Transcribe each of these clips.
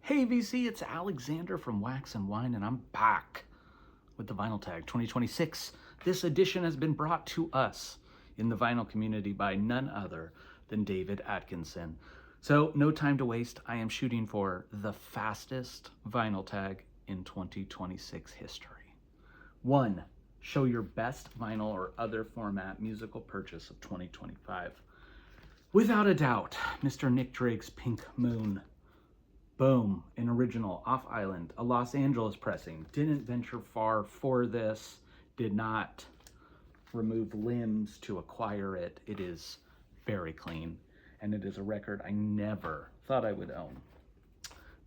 Hey VC, it's Alexander from Wax and Wine, and I'm back with the Vinyl Tag 2026. This edition has been brought to us in the vinyl community by none other than David Atkinson. So no time to waste, I am shooting for the fastest vinyl tag in 2026 history. 1. Show your best vinyl or other format musical purchase of 2025. Without a doubt, Mr. Nick Drake's Pink Moon. Boom, an original, off-island, a Los Angeles pressing. Didn't venture far for this, did not remove limbs to acquire it. It is very clean, and it is a record I never thought I would own.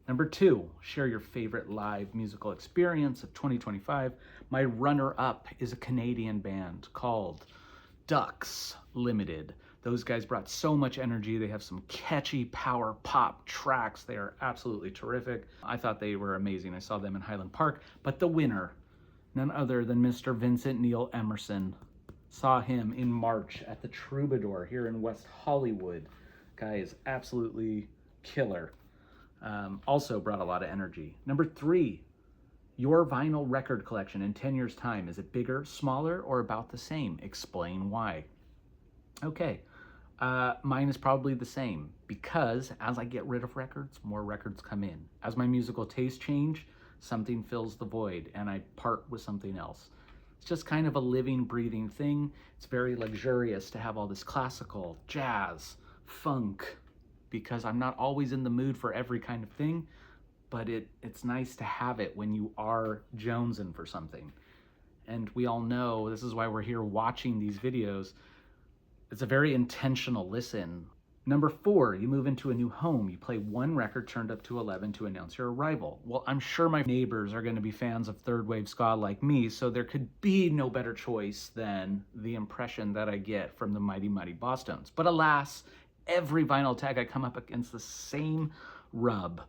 Number 2, share your favorite live musical experience of 2025. My runner-up is a Canadian band called Ducks Limited. Those guys brought so much energy. They have some catchy power pop tracks. They are absolutely terrific. I thought they were amazing. I saw them in Highland Park. But the winner, none other than Mr. Vincent Neil Emerson. Saw him in March at the Troubadour here in West Hollywood. Guy is absolutely killer. Also brought a lot of energy. Number 3, your vinyl record collection in 10 years' time. Is it bigger, smaller, or about the same? Explain why. Okay, mine is probably the same because as I get rid of records, more records come in. As my musical tastes change, something fills the void and I part with something else. It's just kind of a living, breathing thing. It's very luxurious to have all this classical, jazz, funk, because I'm not always in the mood for every kind of thing, but it's nice to have it when you are jonesing for something. And we all know, this is why we're here watching these videos, it's a very intentional listen. Number 4, you move into a new home. You play one record turned up to 11 to announce your arrival. Well, I'm sure my neighbors are going to be fans of third wave ska like me, so there could be no better choice than the impression that I get from the Mighty Mighty Bosstones. But alas, every vinyl tag I come up against the same rub,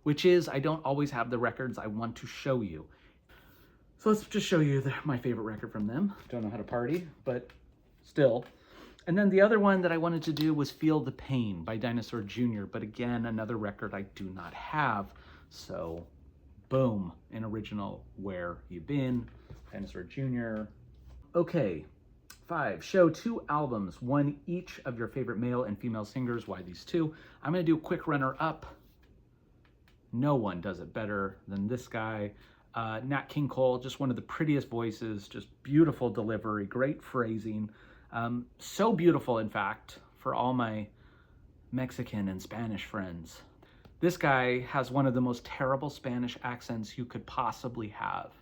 which is I don't always have the records I want to show you. So let's just show you my favorite record from them. Don't know how to party, but still. And then the other one that I wanted to do was Feel the Pain by Dinosaur Jr., but again, another record I do not have. So, boom, an original Where You Been, Dinosaur Jr. Okay, 5, show 2 albums, one each of your favorite male and female singers. Why these 2? I'm gonna do a quick runner-up. No one does it better than this guy. Nat King Cole, just one of the prettiest voices, just beautiful delivery, great phrasing. So beautiful, in fact, for all my Mexican and Spanish friends. This guy has one of the most terrible Spanish accents you could possibly have,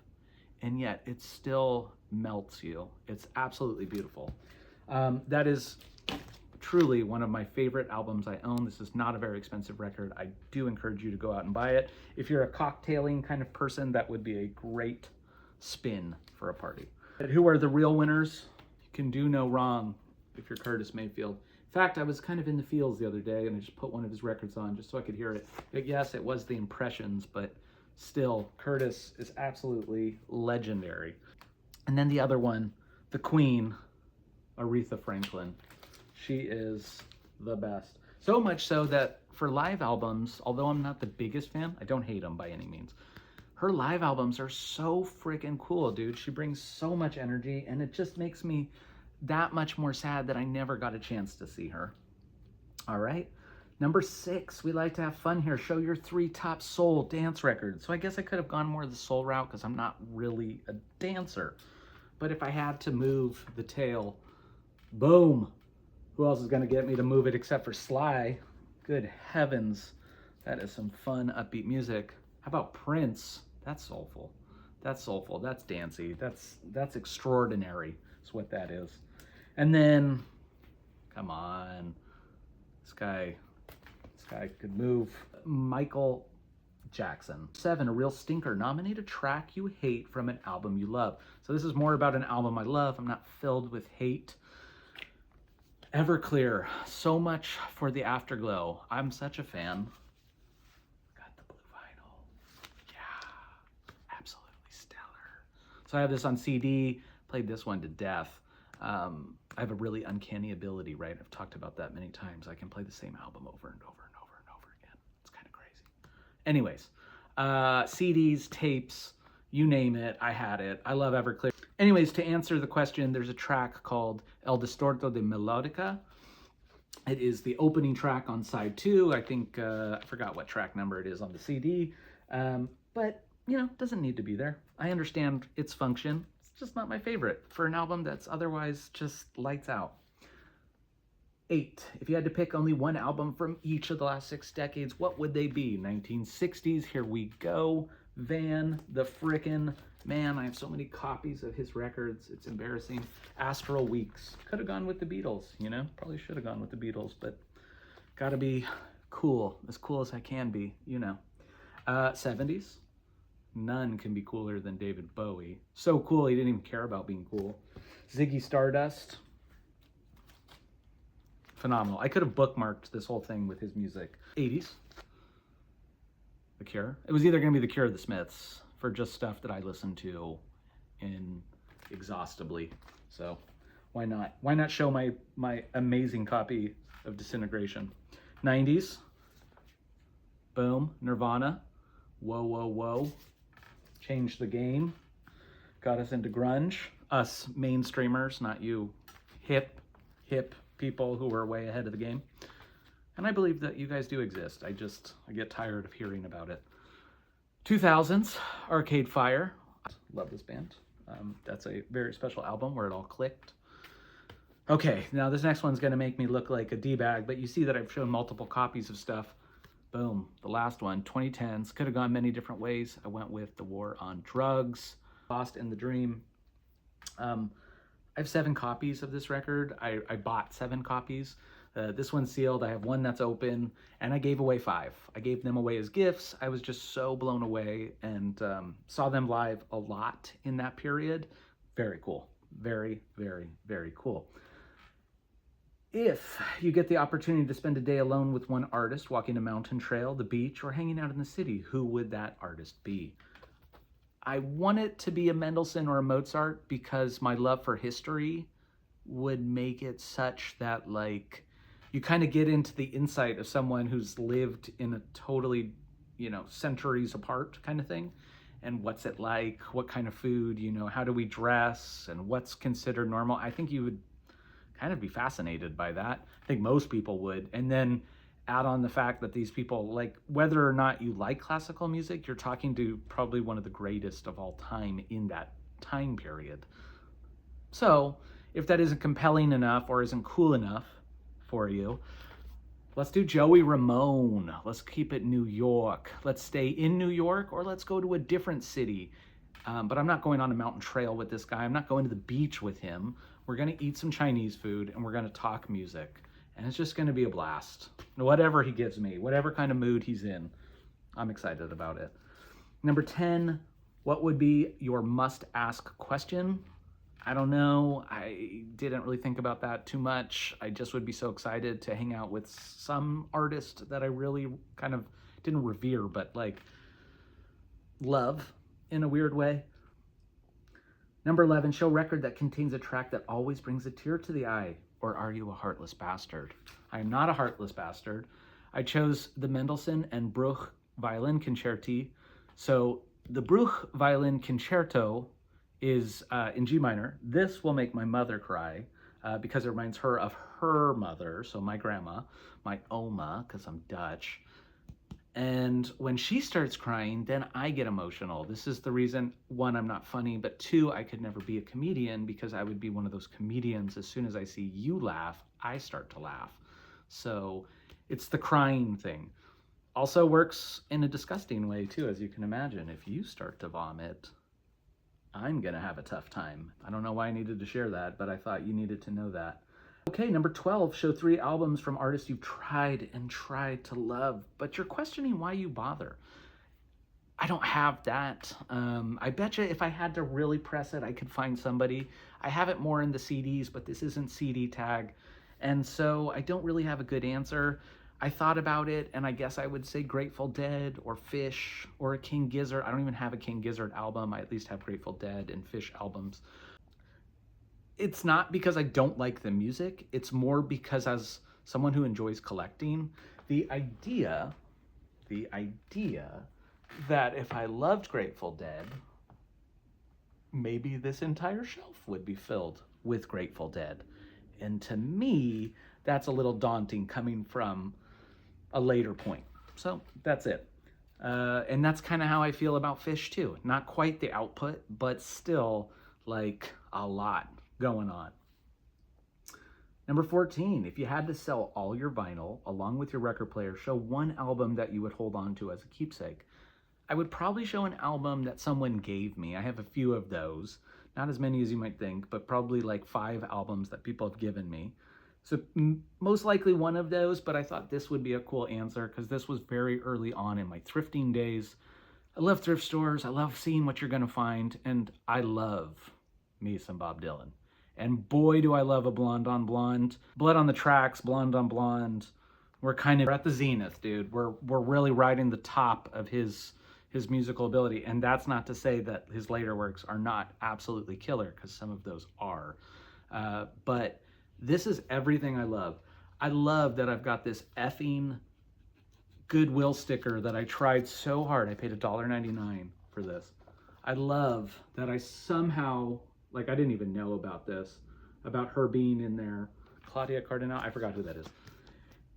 and yet it still melts you. It's absolutely beautiful. That is truly one of my favorite albums I own. This is not a very expensive record. I do encourage you to go out and buy it. If you're a cocktailing kind of person, that would be a great spin for a party. But who are the real winners? Can do no wrong if you're Curtis Mayfield. In fact, I was kind of in the fields the other day and I just put one of his records on just so I could hear it. But yes, it was the Impressions, but still, Curtis is absolutely legendary. And then the other one, the Queen, Aretha Franklin. She is the best. So much so that for live albums, although I'm not the biggest fan, I don't hate them by any means. Her live albums are so freaking cool, dude. She brings so much energy, and it just makes me that much more sad that I never got a chance to see her. All right. Number 6, we like to have fun here. Show your 3 top soul dance records. So I guess I could have gone more the soul route because I'm not really a dancer. But if I had to move the tail, boom. Who else is going to get me to move it except for Sly? Good heavens. That is some fun, upbeat music. How about Prince? That's soulful. That's soulful. That's dancey. That's extraordinary. Is what that is. And then, come on, this guy could move. Michael Jackson. 7, a real stinker. Nominate a track you hate from an album you love. So this is more about an album I love. I'm not filled with hate. Everclear. So much for the afterglow. I'm such a fan. So I have this on CD, played this one to death. I have a really uncanny ability, right? I've talked about that many times. I can play the same album over and over and over and over again. It's kind of crazy. Anyways, CDs, tapes, you name it, I had it. I love Everclear. Anyways, to answer the question, there's a track called El Distorto de Melodica. It is the opening track on side 2. I think, I forgot what track number it is on the CD. But, you know, doesn't need to be there. I understand its function. It's just not my favorite for an album that's otherwise just lights out. 8. If you had to pick only one album from each of the last 6 decades, what would they be? 1960s, here we go. Van, the frickin' man, I have so many copies of his records, it's embarrassing. Astral Weeks. Could have gone with the Beatles, you know? Probably should have gone with the Beatles, but gotta be cool as I can be, you know. 70s. None can be cooler than David Bowie. So cool, he didn't even care about being cool. Ziggy Stardust. Phenomenal. I could have bookmarked this whole thing with his music. 80s. The Cure. It was either going to be The Cure or The Smiths for just stuff that I listened to exhaustively. So why not? Why not show my amazing copy of Disintegration? 90s. Boom. Nirvana. Whoa, whoa, whoa. Changed the game. Got us into grunge. Us mainstreamers, not you hip people who were way ahead of the game. And I believe that you guys do exist. I get tired of hearing about it. 2000s, Arcade Fire. Love this band. That's a very special album where it all clicked. Okay, now this next one's gonna make me look like a D-bag, but you see that I've shown multiple copies of stuff. Boom, the last one, 2010s. Could have gone many different ways. I went with The War on Drugs, Lost in the Dream. I have 7 copies of this record. I bought 7 copies. This one's sealed. I have one that's open, and I gave away 5. I gave them away as gifts. I was just so blown away and saw them live a lot in that period. Very cool. Very, very, very cool. If you get the opportunity to spend a day alone with one artist, walking a mountain trail, the beach, or hanging out in the city, who would that artist be? I want it to be a Mendelssohn or a Mozart because my love for history would make it such that, like, you kind of get into the insight of someone who's lived in a totally, you know, centuries apart kind of thing. And what's it like? What kind of food? You know, how do we dress? And what's considered normal? I think you would kind of be fascinated by that. I think most people would. And then add on the fact that these people, like, whether or not you like classical music, you're talking to probably one of the greatest of all time in that time period. So if that isn't compelling enough or isn't cool enough for you, let's do Joey Ramone. Let's keep it New York. Let's stay in New York, or let's go to a different city. But I'm not going on a mountain trail with this guy. I'm not going to the beach with him. We're gonna eat some Chinese food and we're gonna talk music. And it's just gonna be a blast. Whatever he gives me, whatever kind of mood he's in, I'm excited about it. Number 10, what would be your must-ask question? I don't know. I didn't really think about that too much. I just would be so excited to hang out with some artist that I really kind of didn't revere, but like love in a weird way. Number 11, show record that contains a track that always brings a tear to the eye. Or are you a heartless bastard? I am not a heartless bastard. I chose the Mendelssohn and Bruch Violin Concerti. So the Bruch Violin Concerto is in G minor. This will make my mother cry because it reminds her of her mother, so my grandma, my oma, because I'm Dutch. And when she starts crying, then I get emotional. This is the reason, 1, I'm not funny, but 2, I could never be a comedian because I would be one of those comedians. As soon as I see you laugh, I start to laugh. So it's the crying thing. Also works in a disgusting way too, as you can imagine. If you start to vomit, I'm gonna have a tough time. I don't know why I needed to share that, but I thought you needed to know that. Okay, number 12, show 3 albums from artists you've tried and tried to love, but you're questioning why you bother. I don't have that. I bet you if I had to really press it, I could find somebody. I have it more in the CDs, but this isn't CD tag. And so I don't really have a good answer. I thought about it, and I guess I would say Grateful Dead or Fish or a King Gizzard. I don't even have a King Gizzard album. I at least have Grateful Dead and Fish albums. It's not because I don't like the music. It's more because as someone who enjoys collecting, the idea the idea that if I loved Grateful Dead, maybe this entire shelf would be filled with Grateful Dead. And to me, that's a little daunting coming from a later point. So that's it. And that's kind of how I feel about Fish too. Not quite the output, but still like a lot going on. Number 14, if you had to sell all your vinyl along with your record player, show one album that you would hold on to as a keepsake. I would probably show an album that someone gave me. I have a few of those. Not as many as you might think, but probably like 5 albums that people have given me. So most likely one of those, but I thought this would be a cool answer because this was very early on in my thrifting days. I love thrift stores. I love seeing what you're going to find, and I love me some Bob Dylan. And boy, do I love a Blonde on Blonde. Blood on the Tracks, Blonde on Blonde. We're kind of at the zenith, dude. We're really riding the top of his musical ability. And that's not to say that his later works are not absolutely killer, because some of those are. But this is everything I love. I love that I've got this effing Goodwill sticker that I tried so hard. I paid $1.99 for this. I love that I somehow, like I didn't even know about this, about her being in there. Claudia Cardinale, I forgot who that is.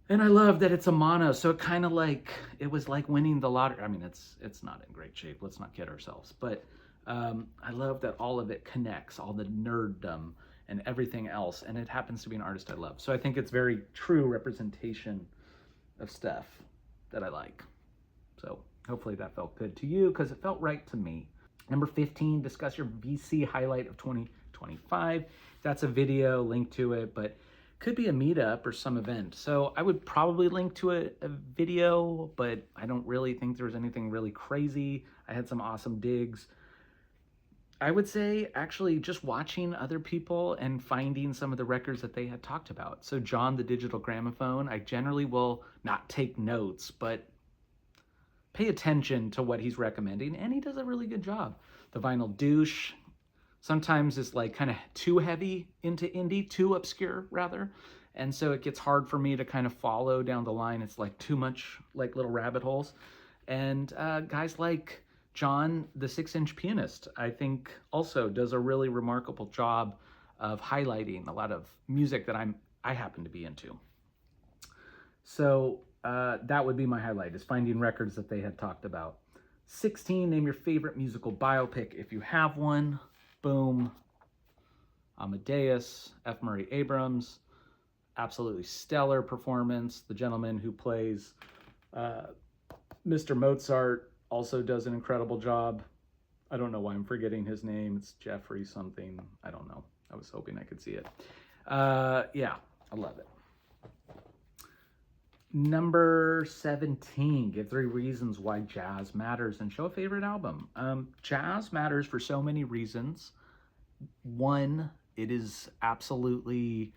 And I love that it's a mono, so it kind of like, it was like winning the lottery. I mean, it's not in great shape, let's not kid ourselves. But I love that all of it connects, all the nerddom and everything else, and it happens to be an artist I love. So I think it's very true representation of stuff that I like. So hopefully that felt good to you, because it felt right to me. Number 15, discuss your VC highlight of 2025. That's a video, link to it, but could be a meetup or some event. So I would probably link to a video, but I don't really think there was anything really crazy. I had some awesome digs. I would say actually just watching other people and finding some of the records that they had talked about. So John, the Digital Gramophone, I generally will not take notes, but pay attention to what he's recommending, and he does a really good job. The Vinyl Douche sometimes is like kind of too heavy into indie, too obscure rather, and so it gets hard for me to kind of follow down the line. It's like too much like little rabbit holes. And guys like John, the 6-inch pianist, I think also does a really remarkable job of highlighting a lot of music that I happen to be into. So that would be my highlight, is finding records that they had talked about. 16, name your favorite musical biopic if you have one. Boom. Amadeus, F. Murray Abrams. Absolutely stellar performance. The gentleman who plays Mr. Mozart also does an incredible job. I don't know why I'm forgetting his name. It's Jeffrey something. I don't know. I was hoping I could see it. Yeah, I love it. Number 17, give 3 reasons why jazz matters and show a favorite album. Jazz matters for so many reasons. 1, it is absolutely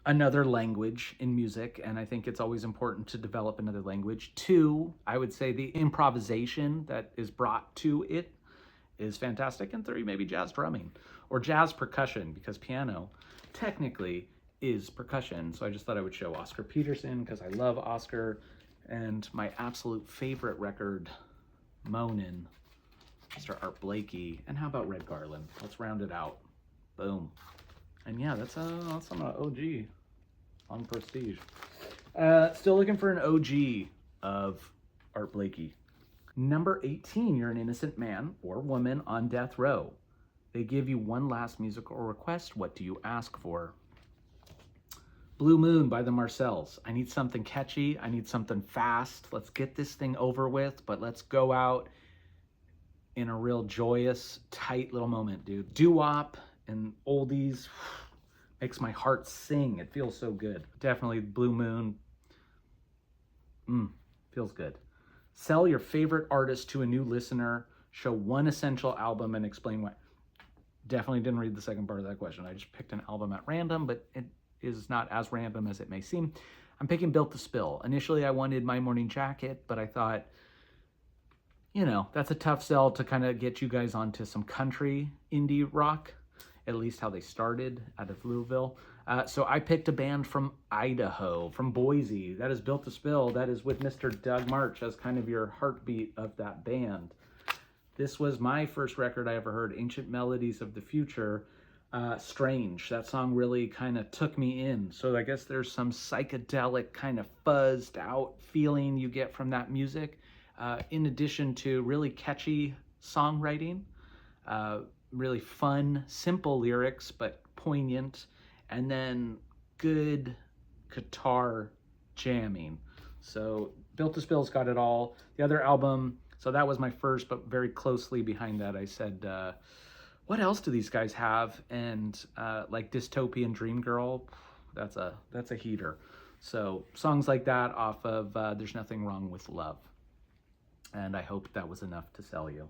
another language in music, and I think it's always important to develop another language. 2, I would say the improvisation that is brought to it is fantastic. And 3, maybe jazz drumming or jazz percussion, because piano technically is percussion. So I just thought I would show Oscar Peterson because I love Oscar, and my absolute favorite record, Moanin', Mr. Art Blakey. And how about Red Garland? Let's round it out. Boom. And yeah, that's some OG on Prestige. Still looking for an OG of Art Blakey. Number 18, you're an innocent man or woman on death row. They give you one last musical request. What do you ask for? Blue Moon by the Marcells. I need something catchy. I need something fast. Let's get this thing over with, but let's go out in a real joyous, tight little moment, dude. Doo-wop and oldies makes my heart sing. It feels so good. Definitely Blue Moon. Feels good. Sell your favorite artist to a new listener. Show one essential album and explain why. Definitely didn't read the second part of that question. I just picked an album at random, but it is not as random as it may seem. I'm picking Built to Spill. Initially, I wanted My Morning Jacket, but I thought, you know, that's a tough sell to kind of get you guys onto some country indie rock, at least how they started out of Louisville. So I picked a band from Idaho, from Boise. That is Built to Spill. That is with Mr. Doug March as kind of your heartbeat of that band. This was my first record I ever heard, Ancient Melodies of the Future. Strange. That song really kind of took me in. So I guess there's some psychedelic kind of fuzzed out feeling you get from that music, in addition to really catchy songwriting, really fun, simple lyrics, but poignant, and then good guitar jamming. So Built to Spill's got it all. The other album, so that was my first, but very closely behind that I said, what else do these guys have? And like Dystopian Dream Girl, that's a heater. So songs like that off of There's Nothing Wrong with Love. And I hope that was enough to sell you.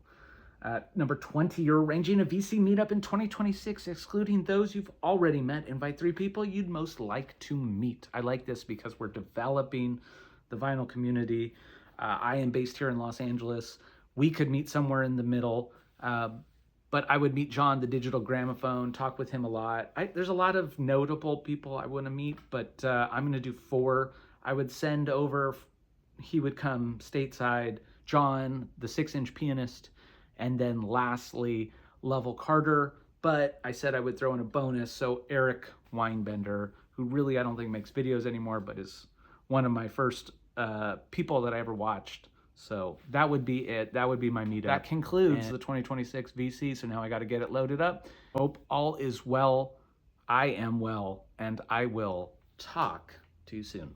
Number 20, you're arranging a VC meetup in 2026, excluding those you've already met. Invite 3 people you'd most like to meet. I like this because we're developing the vinyl community. I am based here in Los Angeles. We could meet somewhere in the middle, but I would meet John, the digital gramophone, talk with him a lot. There's a lot of notable people I want to meet, but I'm going to do 4. I would send over, he would come stateside, John, the 6-inch pianist, and then lastly, Lovell Carter. But I said I would throw in a bonus, so Eric Weinbender, who really I don't think makes videos anymore, but is one of my first people that I ever watched. So that would be it. That would be my meetup. That concludes the 2026 VC, so now I got to get it loaded up. Hope all is well. I am well, and I will talk to you soon.